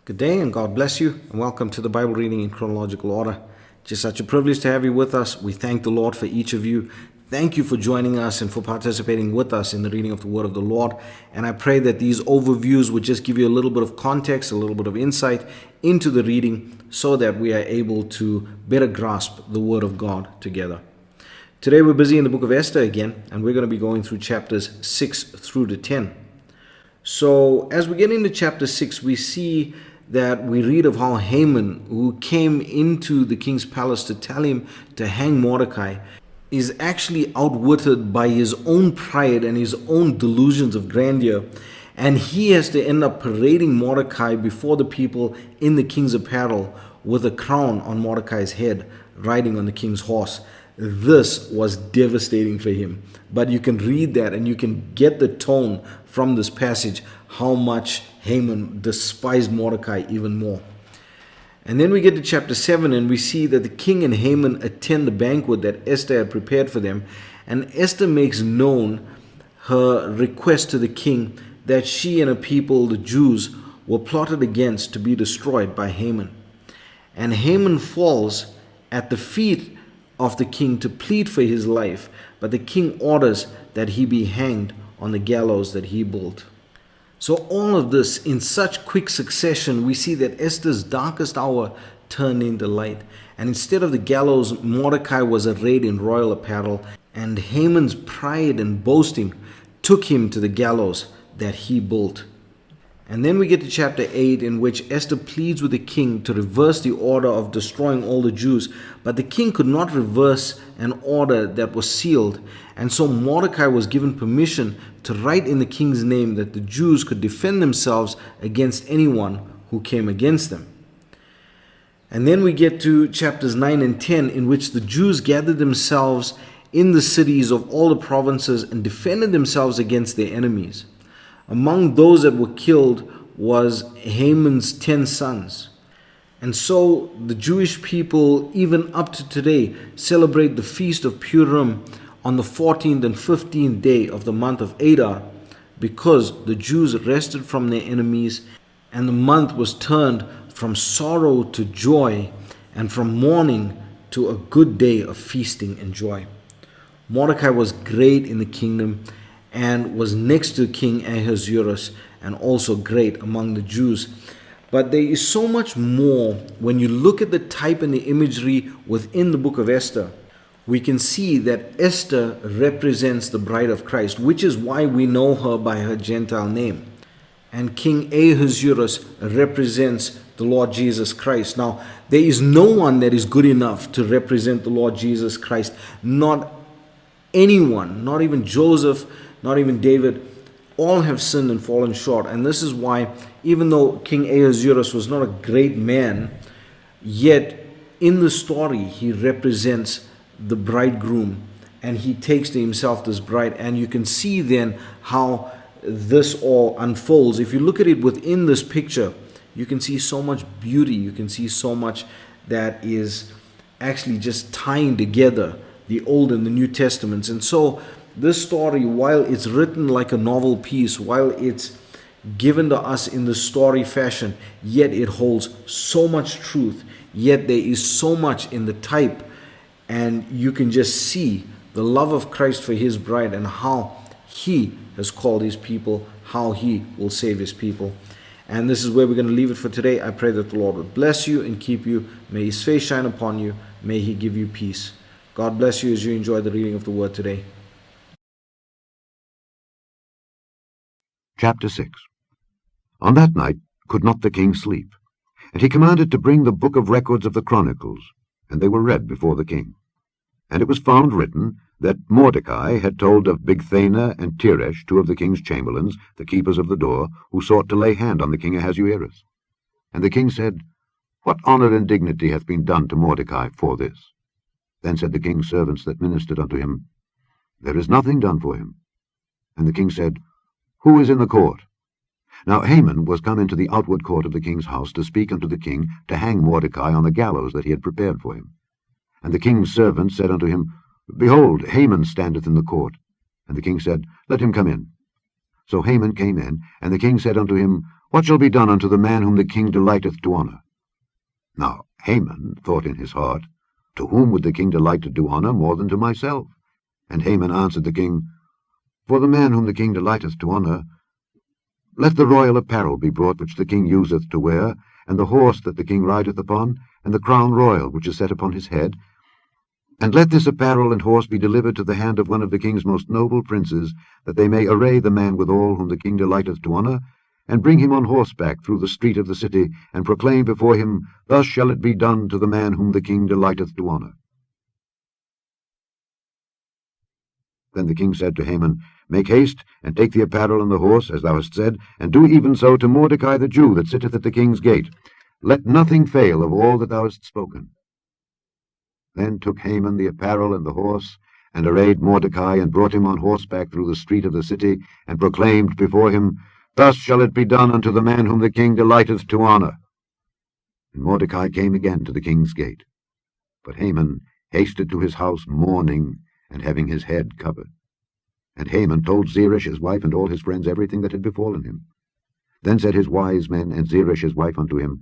Good day and God bless you, and welcome to the Bible reading in chronological order. Just such a privilege to have you with us. We thank the Lord for each of you. Thank you for joining us and for participating with us in the reading of the Word of the Lord. And I pray that these overviews would just give you a little bit of context, a little bit of insight into the reading so that we are able to better grasp the Word of God together. Today we're busy in the book of Esther again, and we're going to be going through chapters 6 through to 10. So as we get into chapter 6, we see that we read of how Haman, who came into the king's palace to tell him to hang Mordecai, is actually outwitted by his own pride and his own delusions of grandeur. And he has to end up parading Mordecai before the people in the king's apparel with a crown on Mordecai's head, riding on the king's horse. This was devastating for him. But you can read that and you can get the tone from this passage, how much Haman despised Mordecai even more. And then we get to chapter 7 and we see that the king and Haman attend the banquet that Esther had prepared for them. And Esther makes known her request to the king that she and her people, the Jews, were plotted against to be destroyed by Haman. And Haman falls at the feet of the king to plead for his life, but the king orders that he be hanged on the gallows that he built. So all of this in such quick succession, we see that Esther's darkest hour turned into light. And instead of the gallows, Mordecai was arrayed in royal apparel, and Haman's pride and boasting took him to the gallows that he built. And then we get to chapter 8, in which Esther pleads with the king to reverse the order of destroying all the Jews. But the king could not reverse an order that was sealed. And so Mordecai was given permission to write in the king's name that the Jews could defend themselves against anyone who came against them. And then we get to chapters 9 and 10, in which the Jews gathered themselves in the cities of all the provinces and defended themselves against their enemies. Among those that were killed was Haman's 10 sons. And so the Jewish people, even up to today, celebrate the Feast of Purim on the 14th and 15th day of the month of Adar, because the Jews rested from their enemies, and the month was turned from sorrow to joy, and from mourning to a good day of feasting and joy. Mordecai was great in the kingdom, and was next to King Ahasuerus, and also great among the Jews. But there is so much more when you look at the type and the imagery within the book of Esther. We can see that Esther represents the bride of Christ, which is why we know her by her Gentile name. And King Ahasuerus represents the Lord Jesus Christ. Now, there is no one that is good enough to represent the Lord Jesus Christ. Not anyone, not even Joseph, not even David. All have sinned and fallen short. And this is why, even though King Ahasuerus was not a great man, yet in the story he represents the bridegroom, and he takes to himself this bride. And you can see then how this all unfolds. If you look at it within this picture, you can see so much beauty. You can see so much that is actually just tying together the Old and the New Testaments. And so this story, while it's written like a novel piece, while it's given to us in the story fashion, yet it holds so much truth, yet there is so much in the type, and you can just see the love of Christ for his bride and how he has called his people, how he will save his people. And this is where we're going to leave it for today. I pray that the Lord would bless you and keep you. May his face shine upon you. May he give you peace. God bless you as you enjoy the reading of the word today. Chapter 6. On that night could not the king sleep, and he commanded to bring the book of records of the chronicles, and they were read before the king. And it was found written that Mordecai had told of Bigthana and Teresh, two of the king's chamberlains, the keepers of the door, who sought to lay hand on the king Ahasuerus. And the king said, What honor and dignity hath been done to Mordecai for this? Then said the king's servants that ministered unto him, There is nothing done for him. And the king said, Who is in the court? Now Haman was come into the outward court of the king's house to speak unto the king to hang Mordecai on the gallows that he had prepared for him. And the king's servants said unto him, Behold, Haman standeth in the court. And the king said, Let him come in. So Haman came in, and the king said unto him, What shall be done unto the man whom the king delighteth to honour? Now Haman thought in his heart, To whom would the king delight to do honour more than to myself? And Haman answered the king, For the man whom the king delighteth to honour, let the royal apparel be brought which the king useth to wear, and the horse that the king rideth upon, and the crown royal which is set upon his head. And let this apparel and horse be delivered to the hand of one of the king's most noble princes, that they may array the man withal whom the king delighteth to honour, and bring him on horseback through the street of the city, and proclaim before him, Thus shall it be done to the man whom the king delighteth to honour. Then the king said to Haman, Make haste, and take the apparel and the horse, as thou hast said, and do even so to Mordecai the Jew that sitteth at the king's gate. Let nothing fail of all that thou hast spoken. Then took Haman the apparel and the horse, and arrayed Mordecai, and brought him on horseback through the street of the city, and proclaimed before him, Thus shall it be done unto the man whom the king delighteth to honour. And Mordecai came again to the king's gate. But Haman hasted to his house mourning, and having his head covered. And Haman told Zeresh his wife and all his friends everything that had befallen him. Then said his wise men and Zeresh his wife unto him,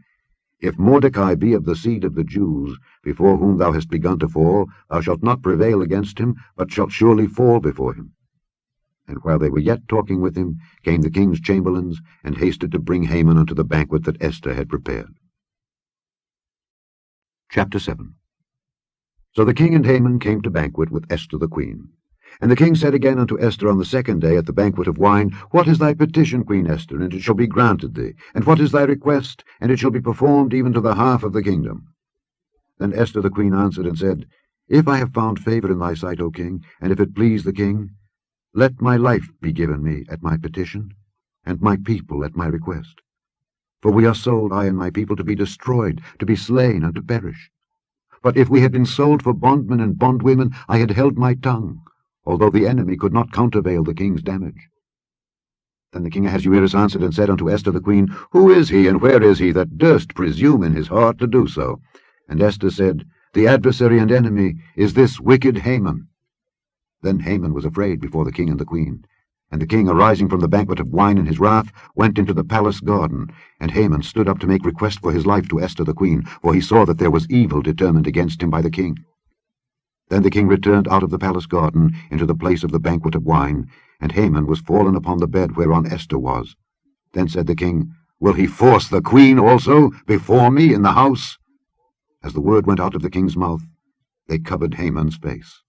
If Mordecai be of the seed of the Jews, before whom thou hast begun to fall, thou shalt not prevail against him, but shalt surely fall before him. And while they were yet talking with him, came the king's chamberlains, and hasted to bring Haman unto the banquet that Esther had prepared. Chapter 7. So the king and Haman came to banquet with Esther the queen. And the king said again unto Esther on the second day at the banquet of wine, What is thy petition, Queen Esther? And it shall be granted thee. And what is thy request? And it shall be performed even to the half of the kingdom. Then Esther the queen answered and said, If I have found favour in thy sight, O king, and if it please the king, let my life be given me at my petition, and my people at my request. For we are sold, I and my people, to be destroyed, to be slain, and to perish. But if we had been sold for bondmen and bondwomen, I had held my tongue, although the enemy could not countervail the king's damage. Then the king Ahasuerus answered and said unto Esther the queen, Who is he, and where is he, that durst presume in his heart to do so? And Esther said, The adversary and enemy is this wicked Haman. Then Haman was afraid before the king and the queen. And the king, arising from the banquet of wine in his wrath, went into the palace garden. And Haman stood up to make request for his life to Esther the queen, for he saw that there was evil determined against him by the king. Then the king returned out of the palace garden into the place of the banquet of wine, and Haman was fallen upon the bed whereon Esther was. Then said the king, Will he force the queen also before me in the house? As the word went out of the king's mouth, they covered Haman's face.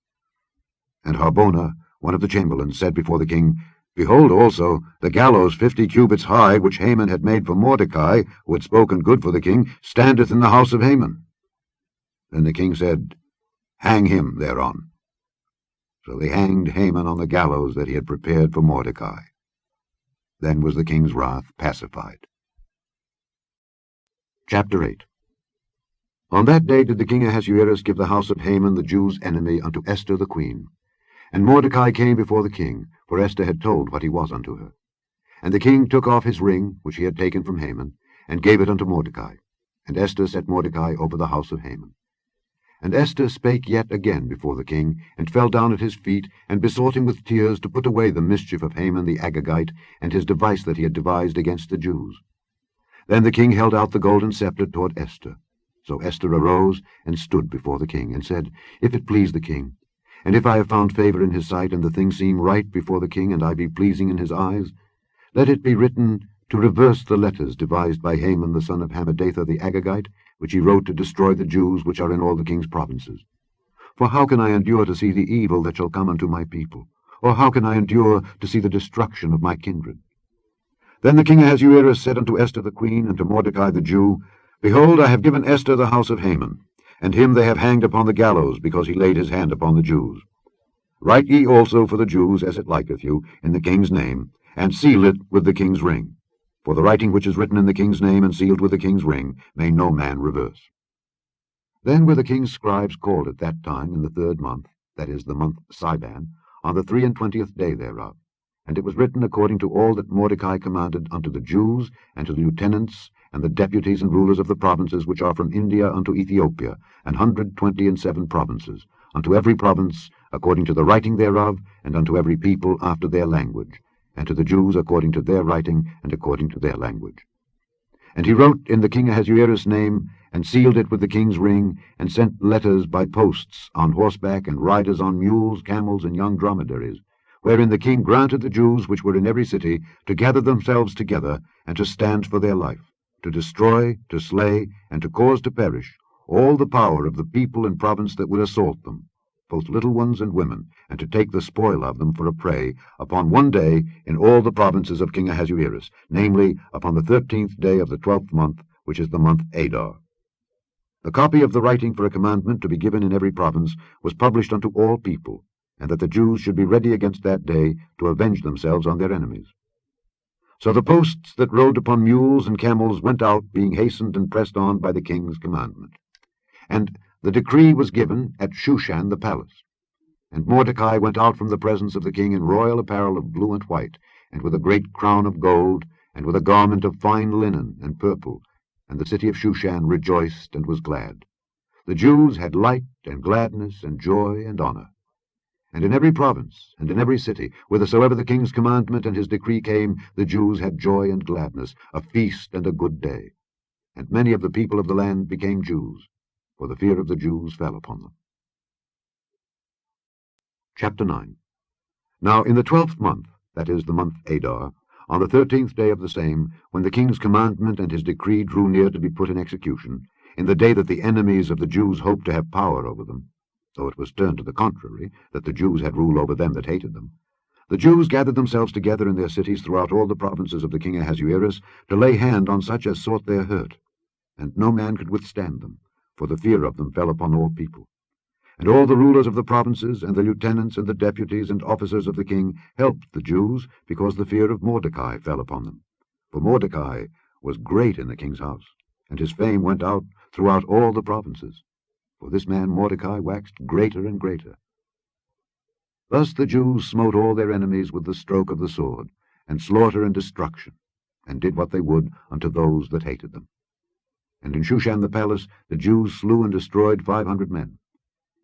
And Harbona, one of the chamberlains, said before the king, Behold also, the gallows 50 cubits high, which Haman had made for Mordecai, who had spoken good for the king, standeth in the house of Haman. Then the king said, Hang him thereon. So they hanged Haman on the gallows that he had prepared for Mordecai. Then was the king's wrath pacified. Chapter 8. On that day did the king Ahasuerus give the house of Haman the Jews' enemy unto Esther the queen. And Mordecai came before the king, for Esther had told what he was unto her. And the king took off his ring, which he had taken from Haman, and gave it unto Mordecai. And Esther set Mordecai over the house of Haman. And Esther spake yet again before the king, and fell down at his feet, and besought him with tears to put away the mischief of Haman the Agagite, and his device that he had devised against the Jews. Then the king held out the golden scepter toward Esther. So Esther arose, and stood before the king, and said, If it please the king, and if I have found favour in his sight, and the thing seem right before the king, and I be pleasing in his eyes, let it be written to reverse the letters devised by Haman the son of Hammedatha the Agagite, which he wrote to destroy the Jews which are in all the king's provinces. For how can I endure to see the evil that shall come unto my people? Or how can I endure to see the destruction of my kindred? Then the king Ahasuerus said unto Esther the queen, and to Mordecai the Jew, Behold, I have given Esther the house of Haman, and him they have hanged upon the gallows, because he laid his hand upon the Jews. Write ye also for the Jews, as it liketh you, in the king's name, and seal it with the king's ring. For the writing which is written in the king's name, and sealed with the king's ring, may no man reverse. Then were the king's scribes called at that time in the 3rd month, that is, the month Siban, on the 23 day thereof. And it was written according to all that Mordecai commanded unto the Jews, and to the lieutenants, and the deputies and rulers of the provinces which are from India unto Ethiopia, 127 provinces, unto every province according to the writing thereof, and unto every people after their language, and to the Jews according to their writing and according to their language. And he wrote in the king Ahasuerus' name, and sealed it with the king's ring, and sent letters by posts on horseback, and riders on mules, camels, and young dromedaries, wherein the king granted the Jews which were in every city to gather themselves together, and to stand for their life, to destroy, to slay, and to cause to perish all the power of the people and province that would assault them, both little ones and women, and to take the spoil of them for a prey, upon one day in all the provinces of King Ahasuerus, namely, upon the 13th day of the 12th month, which is the month Adar. The copy of the writing for a commandment to be given in every province was published unto all people, and that the Jews should be ready against that day to avenge themselves on their enemies. So the posts that rode upon mules and camels went out, being hastened and pressed on by the king's commandment. And the decree was given at Shushan the palace. And Mordecai went out from the presence of the king in royal apparel of blue and white, and with a great crown of gold, and with a garment of fine linen and purple. And the city of Shushan rejoiced and was glad. The Jews had light and gladness and joy and honor. And in every province and in every city, whithersoever the king's commandment and his decree came, the Jews had joy and gladness, a feast and a good day. And many of the people of the land became Jews, for the fear of the Jews fell upon them. Chapter 9. Now in the 12th month, that is the month Adar, on the 13th day of the same, when the king's commandment and his decree drew near to be put in execution, in the day that the enemies of the Jews hoped to have power over them, though it was turned to the contrary, that the Jews had rule over them that hated them, the Jews gathered themselves together in their cities throughout all the provinces of the king Ahasuerus, to lay hand on such as sought their hurt. And no man could withstand them, for the fear of them fell upon all people. And all the rulers of the provinces, and the lieutenants, and the deputies, and officers of the king helped the Jews, because the fear of Mordecai fell upon them. For Mordecai was great in the king's house, and his fame went out throughout all the provinces. For this man Mordecai waxed greater and greater. Thus the Jews smote all their enemies with the stroke of the sword, and slaughter and destruction, and did what they would unto those that hated them. And in Shushan the palace the Jews slew and destroyed 500 men.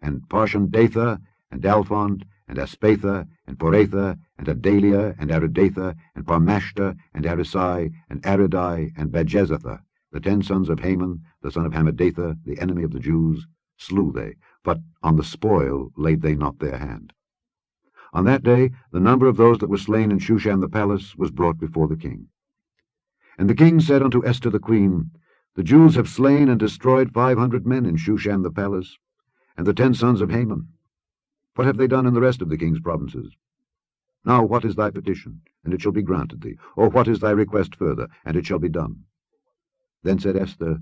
And Parshandatha, and Dalphon, and Aspatha, and Poratha, and Adalia, and Aridatha, and Parmashta, and Arisai, and Aridai, and Bajezatha, the 10 sons of Haman, the son of Hammedatha, the enemy of the Jews, slew they, but on the spoil laid they not their hand. On that day the number of those that were slain in Shushan the palace was brought before the king. And the king said unto Esther the queen, The Jews have slain and destroyed 500 men in Shushan the palace, and the 10 sons of Haman. What have they done in the rest of the king's provinces? Now what is thy petition, and it shall be granted thee? Or what is thy request further, and it shall be done? Then said Esther,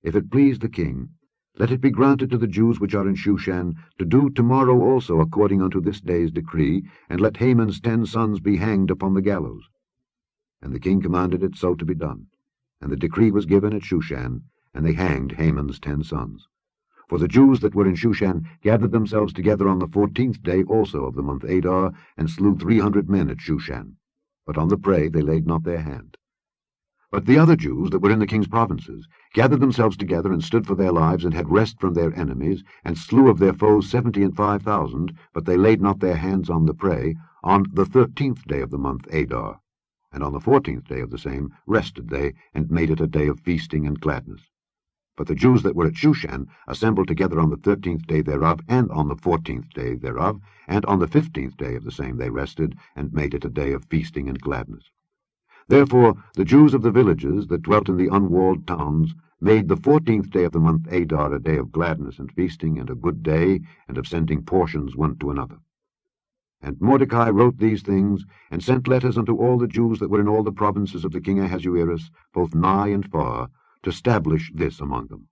If it please the king, let it be granted to the Jews which are in Shushan to do tomorrow also according unto this day's decree, and let Haman's 10 sons be hanged upon the gallows. And the king commanded it so to be done. And the decree was given at Shushan, and they hanged Haman's 10 sons. For the Jews that were in Shushan gathered themselves together on the 14th day also of the month Adar, and slew 300 men at Shushan. But on the prey they laid not their hand. But the other Jews that were in the king's provinces gathered themselves together, and stood for their lives, and had rest from their enemies, and slew of their foes 75,000, but they laid not their hands on the prey, on the 13th day of the month Adar. And on the 14th day of the same rested they, and made it a day of feasting and gladness. But the Jews that were at Shushan assembled together on the 13th day thereof, and on the 14th day thereof, and on the 15th day of the same they rested, and made it a day of feasting and gladness. Therefore the Jews of the villages that dwelt in the unwalled towns made the 14th day of the month Adar a day of gladness and feasting, and a good day, and of sending portions one to another. And Mordecai wrote these things, and sent letters unto all the Jews that were in all the provinces of the king Ahasuerus, both nigh and far, to establish this among them,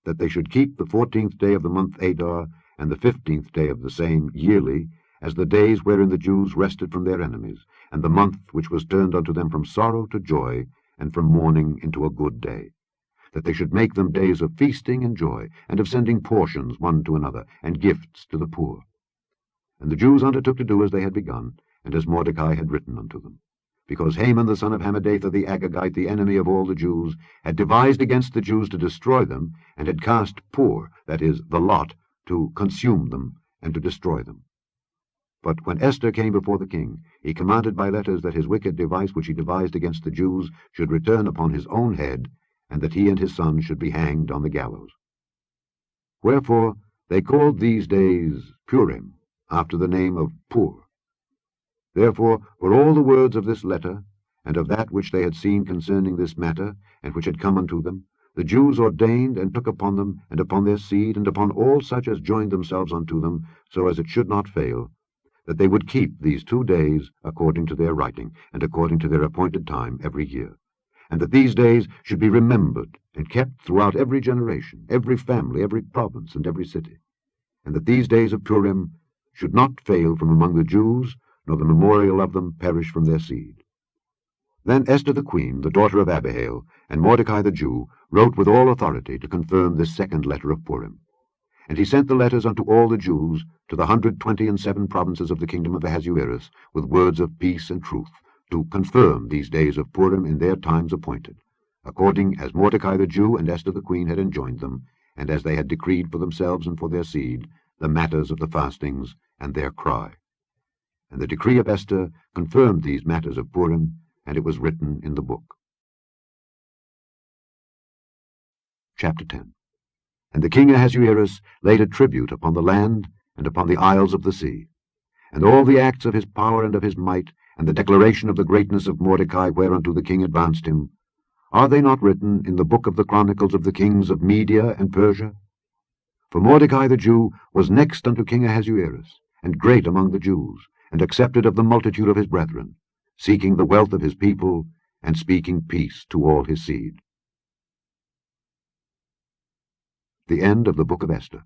that they should keep the 14th day of the month Adar, and the 15th day of the same yearly, as the days wherein the Jews rested from their enemies, and the month which was turned unto them from sorrow to joy, and from mourning into a good day, that they should make them days of feasting and joy, and of sending portions one to another, and gifts to the poor. And the Jews undertook to do as they had begun, and as Mordecai had written unto them. Because Haman the son of Hammedatha the Agagite, the enemy of all the Jews, had devised against the Jews to destroy them, and had cast Pur, that is, the lot, to consume them, and to destroy them. But when Esther came before the king, he commanded by letters that his wicked device which he devised against the Jews should return upon his own head, and that he and his sons should be hanged on the gallows. Wherefore they called these days Purim, after the name of Pur. Therefore, for all the words of this letter, and of that which they had seen concerning this matter, and which had come unto them, the Jews ordained and took upon them, and upon their seed, and upon all such as joined themselves unto them, so as it should not fail, that they would keep these 2 days according to their writing, and according to their appointed time every year, and that these days should be remembered and kept throughout every generation, every family, every province, and every city, and that these days of Purim should not fail from among the Jews, nor the memorial of them perish from their seed. Then Esther the queen, the daughter of Abihail, and Mordecai the Jew, wrote with all authority to confirm this second letter of Purim. And he sent the letters unto all the Jews, to the 127 provinces of the kingdom of Ahasuerus, with words of peace and truth, to confirm these days of Purim in their times appointed, according as Mordecai the Jew and Esther the queen had enjoined them, and as they had decreed for themselves and for their seed, the matters of the fastings and their cry. And the decree of Esther confirmed these matters of Purim, and it was written in the book. Chapter 10. And the king Ahasuerus laid a tribute upon the land and upon the isles of the sea, and all the acts of his power and of his might, and the declaration of the greatness of Mordecai whereunto the king advanced him, are they not written in the book of the chronicles of the kings of Media and Persia? For Mordecai the Jew was next unto king Ahasuerus, and great among the Jews, and accepted of the multitude of his brethren, seeking the wealth of his people, and speaking peace to all his seed. The end of the book of Esther.